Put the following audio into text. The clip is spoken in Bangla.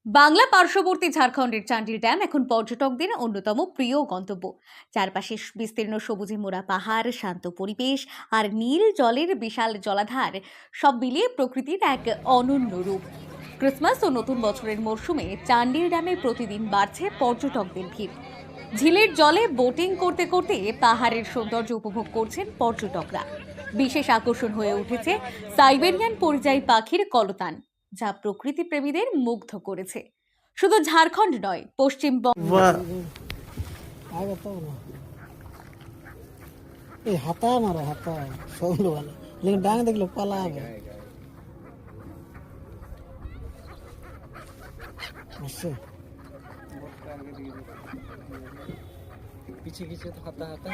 বাংলা পার্শ্ববর্তী ঝাড়খণ্ডের চান্ডিল ড্যাম এখন পর্যটকদের অন্যতম প্রিয় গন্তব্য। চারপাশে বিস্তীর্ণ সবুজে মোড়া পাহাড়, শান্ত পরিবেশ আর নীল জলের বিশাল জলাধার সব মিলিয়ে প্রকৃতির এক অনন্য রূপ। ক্রিসমাস ও নতুন বছরের মরশুমে চান্ডিল ড্যামে প্রতিদিন বাড়ছে পর্যটকদের ভিড়। ঝিলের জলে বোটিং করতে করতে পাহাড়ের সৌন্দর্য উপভোগ করছেন পর্যটকরা। বিশেষ আকর্ষণ হয়ে উঠেছে সাইবেরিয়ান পরিযায়ী পাখির কলতান, যা প্রকৃতি প্রেমীদের মুগ্ধ করেছে। শুধু ঝাড়খণ্ড নয়, পশ্চিমবঙ্গ वाह आगे तो ना ये हाथा मारो हाथा सोलो वाला लेकिन डांग देख लो पला आ गया अच्छा पीछे खींचे तो खाता आता